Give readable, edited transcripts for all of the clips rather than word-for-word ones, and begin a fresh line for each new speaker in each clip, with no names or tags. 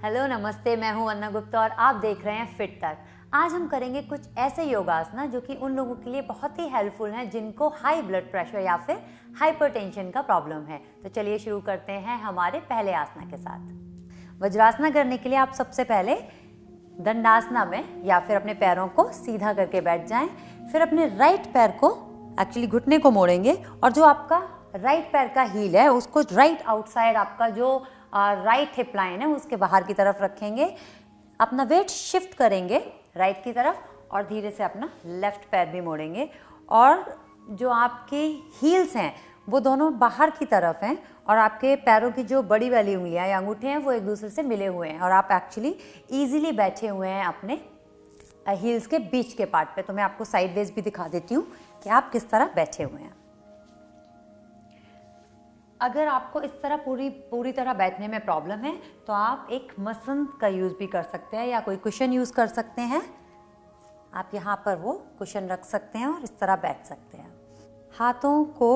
Hello नमस्ते, मैं हूं अन्ना गुप्ता और आप देख रहे हैं फिट तक। आज हम करेंगे कुछ ऐसे योगासना जो कि उन लोगों के लिए बहुत ही हेल्पफुल हैं जिनको हाई ब्लड प्रेशर या फिर हाइपरटेंशन का प्रॉब्लम है। तो चलिए शुरू करते हैं हमारे पहले आसना के साथ। वज्रासना करने के लिए आप सबसे पहले दंडासना में या फिर अपने पैरों को सीधा करके बैठ जाएं। फिर अपने राइट पैर को एक्चुअली घुटने को मोड़ेंगे और जो आपका राइट पैर का हील है उसको राइट आउटसाइड आपका जो राइट हिप लाइन है उसके बाहर की तरफ रखेंगे। अपना वेट शिफ्ट करेंगे राइट की तरफ और धीरे से अपना लेफ्ट पैर भी मोड़ेंगे और जो आपके हील्स हैं वो दोनों बाहर की तरफ हैं और आपके पैरों की जो बड़ी वाली उंगलियां या अंगूठे हैं वो एक दूसरे से मिले हुए हैं और आप एक्चुअली इजीली बैठे हुए हैं अपने हील्स के बीच के पार्ट पे। तो मैं आपको साइडवेज भी दिखा देती हूँ कि आप किस तरह बैठे हुए हैं। अगर आपको इस तरह पूरी तरह बैठने में प्रॉब्लम है तो आप एक मसंद का यूज़ भी कर सकते हैं या कोई कुशन यूज़ कर सकते हैं। आप यहाँ पर वो कुशन रख सकते हैं और इस तरह बैठ सकते हैं। हाथों को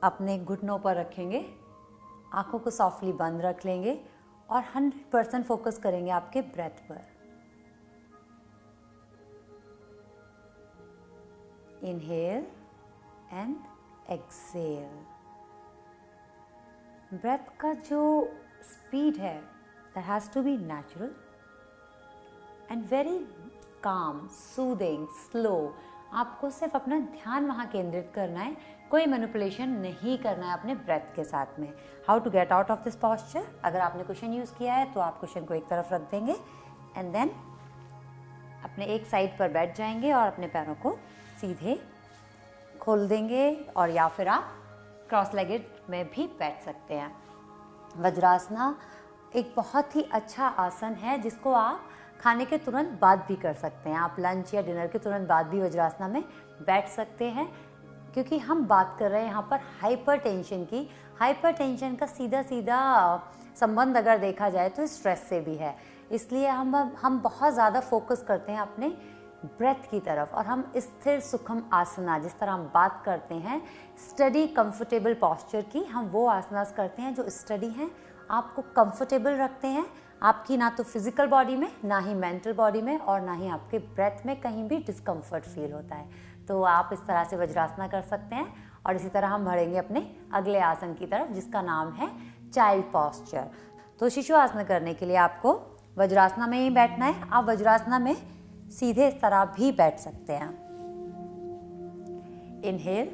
अपने घुटनों पर रखेंगे, आंखों को सॉफ्टली बंद रख लेंगे और 100% फोकस करेंगे आपके ब्रेथ पर। Inhale and Excel. ब्रेथ का जो स्पीड है that has to be natural and very calm, soothing, slow. आपको सिर्फ अपना ध्यान वहाँ केंद्रित करना है, कोई मैनिपुलेशन नहीं करना है अपने ब्रेथ के साथ में। How to get out of this posture? अगर आपने कुशन यूज़ किया है तो आप कुशन को एक तरफ रख देंगे एंड देन अपने एक साइड पर बैठ जाएंगे और अपने पैरों को सीधे खोल देंगे और या फिर आप क्रॉस लेगेड में भी बैठ सकते हैं। वज्रासना एक बहुत ही अच्छा आसन है जिसको आप खाने के तुरंत बाद भी कर सकते हैं। आप लंच या डिनर के तुरंत बाद भी वज्रासना में बैठ सकते हैं क्योंकि हम बात कर रहे हैं यहाँ पर हाइपरटेंशन की। हाइपरटेंशन का सीधा संबंध अगर देखा जाए तो स्ट्रेस से भी है, इसलिए हम बहुत ज़्यादा फोकस करते हैं अपने ब्रेथ की तरफ और हम स्थिर सुखम आसना, जिस तरह हम बात करते हैं स्टडी कंफर्टेबल पॉस्चर की, हम वो आसनास करते हैं जो स्टडी हैं, आपको कंफर्टेबल रखते हैं। आपकी ना तो फिजिकल बॉडी में, ना ही मेंटल बॉडी में और ना ही आपके ब्रेथ में कहीं भी डिस्कम्फर्ट फील होता है। तो आप इस तरह से वज्रासना कर सकते हैं और इसी तरह हम बढ़ेंगे अपने अगले आसन की तरफ जिसका नाम है चाइल्ड पॉस्चर। तो शिशु आसन करने के लिए आपको वज्रासना में ही बैठना है। आप वज्रासना में सीधे इस तरह भी बैठ सकते हैं। इनहेल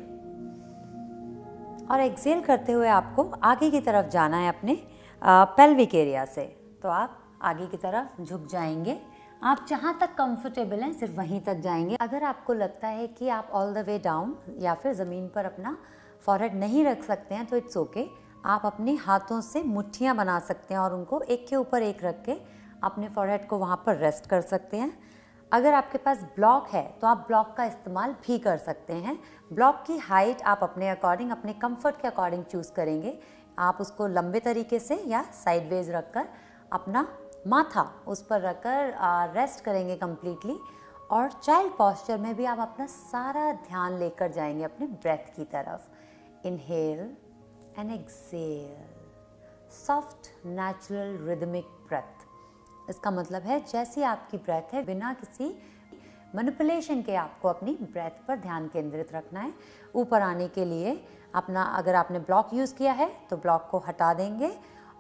और एक्सेल करते हुए आपको आगे की तरफ जाना है अपने पेल्विक एरिया से। तो आप आगे की तरफ झुक जाएंगे। आप जहाँ तक कंफर्टेबल हैं सिर्फ वहीं तक जाएंगे। अगर आपको लगता है कि आप ऑल द वे डाउन या फिर ज़मीन पर अपना फॉरहेड नहीं रख सकते हैं तो इट्स ओके। आप अपने हाथों से मुट्ठियाँ बना सकते हैं और उनको एक के ऊपर एक रख के अपने फॉरहेड को वहाँ पर रेस्ट कर सकते हैं। अगर आपके पास ब्लॉक है तो आप ब्लॉक का इस्तेमाल भी कर सकते हैं। ब्लॉक की हाइट आप अपने अकॉर्डिंग, अपने कंफर्ट के अकॉर्डिंग चूज़ करेंगे। आप उसको लंबे तरीके से या साइडवेज रखकर अपना माथा उस पर रखकर रेस्ट करेंगे कंप्लीटली। और चाइल्ड पॉस्चर में भी आप अपना सारा ध्यान लेकर जाएंगे अपने ब्रेथ की तरफ। Inhale and exhale, soft natural rhythmic breath. इसका मतलब है जैसी आपकी ब्रेथ है बिना किसी मैनिपुलेशन के आपको अपनी ब्रेथ पर ध्यान केंद्रित रखना है। ऊपर आने के लिए अपना, अगर आपने ब्लॉक यूज़ किया है तो ब्लॉक को हटा देंगे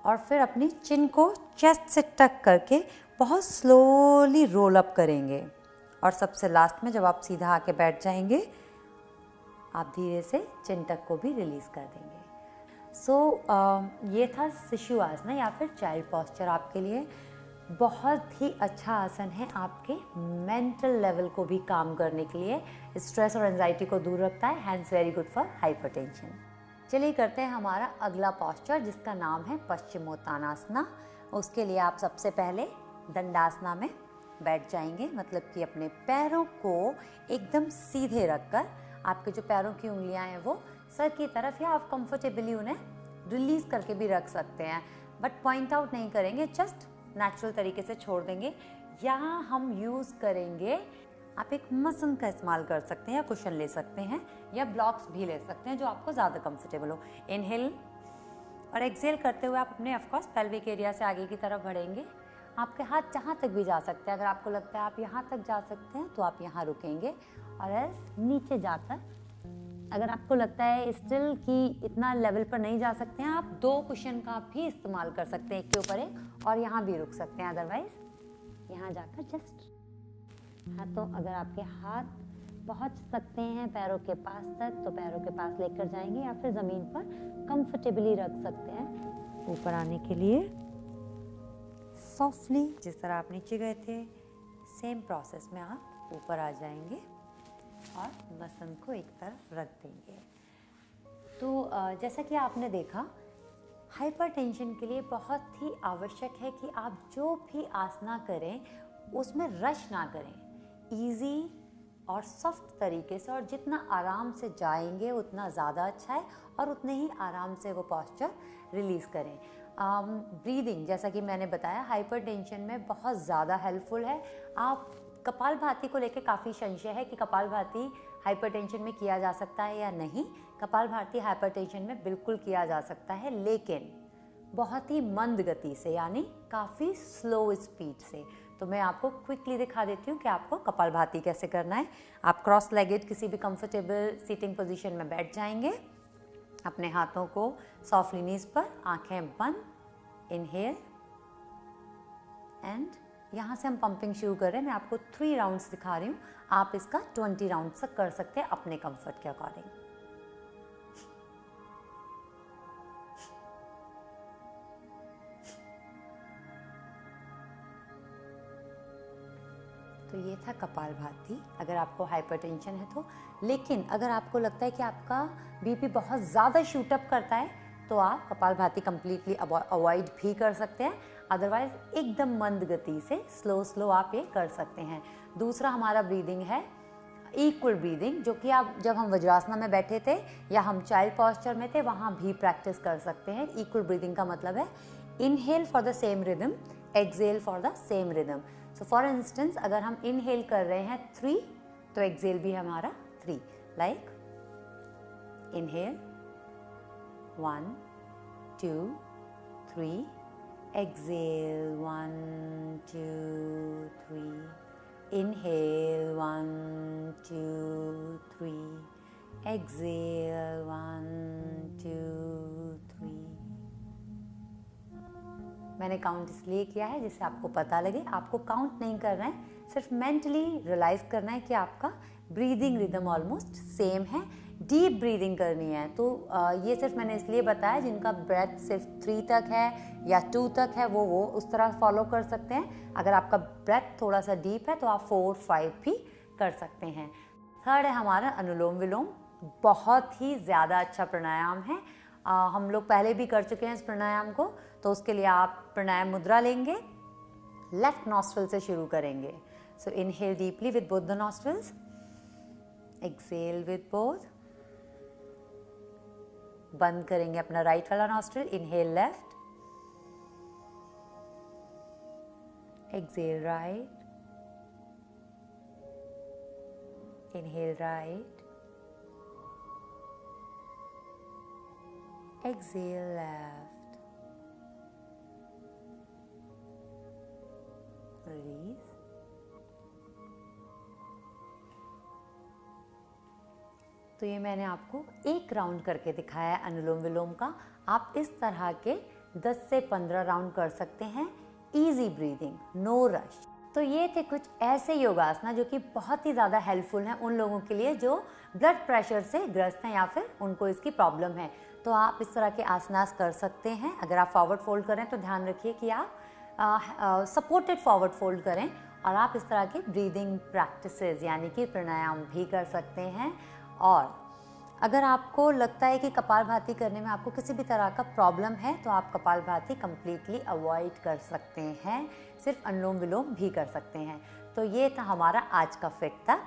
और फिर अपनी चिन को चेस्ट से टक करके बहुत स्लोली रोल अप करेंगे और सबसे लास्ट में जब आप सीधा आके बैठ जाएंगे आप धीरे से चिन टक को भी रिलीज़ कर देंगे। ये था शिशु आसना या फिर चाइल्ड पॉस्चर। आपके लिए बहुत ही अच्छा आसन है, आपके मेंटल लेवल को भी काम करने के लिए, स्ट्रेस और एंजाइटी को दूर रखता है, hands very good for hypertension. चलिए करते हैं हमारा अगला पॉस्चर जिसका नाम है पश्चिमोत्तानासना। उसके लिए आप सबसे पहले दंडासना में बैठ जाएंगे, मतलब कि अपने पैरों को एकदम सीधे रखकर आपके जो पैरों की उंगलियां हैं वो सर की तरफ, या आप कंफर्टेबली उन्हें रिलीज करके भी रख सकते हैं, बट पॉइंट आउट नहीं करेंगे, जस्ट नेचुरल तरीके से छोड़ देंगे। यहाँ हम यूज़ करेंगे, आप एक मसंद का इस्तेमाल कर सकते हैं या कुशन ले सकते हैं या ब्लॉक्स भी ले सकते हैं जो आपको ज़्यादा कंफर्टेबल हो। इनहेल और एक्सेल करते हुए आप अपने ऑफकोर्स पेल्विक एरिया से आगे की तरफ बढ़ेंगे। आपके हाथ जहाँ तक भी जा सकते हैं, अगर आपको लगता है आप यहाँ तक जा सकते हैं तो आप यहाँ रुकेंगे, और ऐसे नीचे जाकर अगर आपको लगता है स्टिल कि इतना लेवल पर नहीं जा सकते हैं, आप 2 कुशन का भी इस्तेमाल कर सकते हैं, एक के ऊपर एक, और यहाँ भी रुक सकते हैं। अदरवाइज यहाँ जाकर जस्ट हाथों, अगर आपके हाथ पहुँच सकते हैं पैरों के पास तक तो पैरों के पास लेकर जाएंगे, या फिर ज़मीन पर कंफर्टेबली रख सकते हैं। ऊपर आने के लिए सॉफ्टली, जिस तरह आप नीचे गए थे सेम प्रोसेस में आप ऊपर आ जाएंगे और मसन को एक तरफ रख देंगे। तो जैसा कि आपने देखा, हाइपरटेंशन के लिए बहुत ही आवश्यक है कि आप जो भी आसना करें उसमें रश ना करें, इजी और सॉफ्ट तरीके से, और जितना आराम से जाएंगे उतना ज़्यादा अच्छा है, और उतने ही आराम से वो पोस्चर रिलीज़ करें। ब्रीदिंग, जैसा कि मैंने बताया, हाइपरटेंशन में बहुत ज़्यादा हेल्पफुल है। आप कपालभाति को लेकर काफ़ी संशय है कि कपालभाति हाइपरटेंशन में किया जा सकता है या नहीं। कपालभाति हाइपरटेंशन में बिल्कुल किया जा सकता है, लेकिन बहुत ही मंद गति से, यानी काफ़ी स्लो स्पीड से। तो मैं आपको क्विकली दिखा देती हूँ कि आपको कपालभाति कैसे करना है। आप क्रॉस लेगेड किसी भी कंफर्टेबल सीटिंग पोजीशन में बैठ जाएंगे, अपने हाथों को सॉफ्टली नीज पर, आंखें बंद, इनहेल, एंड यहाँ से हम पंपिंग शुरू कर रहे हैं। मैं आपको 3 राउंड्स दिखा रही हूँ, आप इसका 20 राउंड्स तक कर सकते हैं अपने कंफर्ट के अकॉर्डिंग। तो ये था कपालभाति अगर आपको हाइपरटेंशन है तो। लेकिन अगर आपको लगता है कि आपका बीपी बहुत ज़्यादा शूटअप करता है तो आप कपालभाति कम्प्लीटली अवॉइड भी कर सकते हैं। अदरवाइज एकदम मंद गति से स्लो आप ये कर सकते हैं। दूसरा हमारा ब्रीदिंग है इक्वल ब्रीदिंग, जो कि आप जब हम वज्रासना में बैठे थे या हम चाइल्ड पोस्चर में थे वहाँ भी प्रैक्टिस कर सकते हैं। इक्वल ब्रीदिंग का मतलब है inhale for the same rhythm, exhale for the same rhythm. So for instance अगर हम इनहेल कर रहे हैं 3 तो एक्सेल भी हमारा 3, like inhale 1 2 3, exhale 1 2 3, inhale 1 2 3, exhale 1 2 3। मैंने काउंट इसलिए किया है जिससे आपको पता लगे, आपको काउंट नहीं करना है, सिर्फ मेंटली रियलाइज करना है कि आपका ब्रीदिंग रिदम ऑलमोस्ट सेम है। डीप ब्रीदिंग करनी है तो ये सिर्फ मैंने इसलिए बताया, जिनका ब्रेथ सिर्फ 3 तक है या 2 तक है वो उस तरह फॉलो कर सकते हैं। अगर आपका ब्रेथ थोड़ा सा डीप है तो आप 4 5 भी कर सकते हैं। थर्ड है हमारा अनुलोम विलोम, बहुत ही ज़्यादा अच्छा प्राणायाम है। हम लोग पहले भी कर चुके हैं इस प्राणायाम को, तो उसके लिए आप प्राणायाम मुद्रा लेंगे, लेफ्ट नॉस्ट्रल से शुरू करेंगे। So inhale deeply with both the nostrils, exhale with both, बंद करेंगे अपना राइट वाला nostril, inhale left, exhale right, inhale right, exhale left, release, तो ये मैंने आपको 1 राउंड करके दिखाया है अनुलोम विलोम का। आप इस तरह के 10 से 15 राउंड कर सकते हैं, इजी ब्रीदिंग, नो रश। तो ये थे कुछ ऐसे योगासना जो कि बहुत ही ज़्यादा हेल्पफुल हैं उन लोगों के लिए जो ब्लड प्रेशर से ग्रस्त हैं या फिर उनको इसकी प्रॉब्लम है। तो आप इस तरह के आसनास कर सकते हैं। अगर आप फॉरवर्ड फोल्ड करें तो ध्यान रखिए कि आप सपोर्टेड फॉरवर्ड फोल्ड करें, और आप इस तरह के ब्रीदिंग प्रैक्टिसेस यानी कि प्राणायाम भी कर सकते हैं। और अगर आपको लगता है कि कपालभाति करने में आपको किसी भी तरह का प्रॉब्लम है तो आप कपालभाति कम्प्लीटली अवॉइड कर सकते हैं, सिर्फ अनुलोम विलोम भी कर सकते हैं। तो ये था हमारा आज का फिट तक।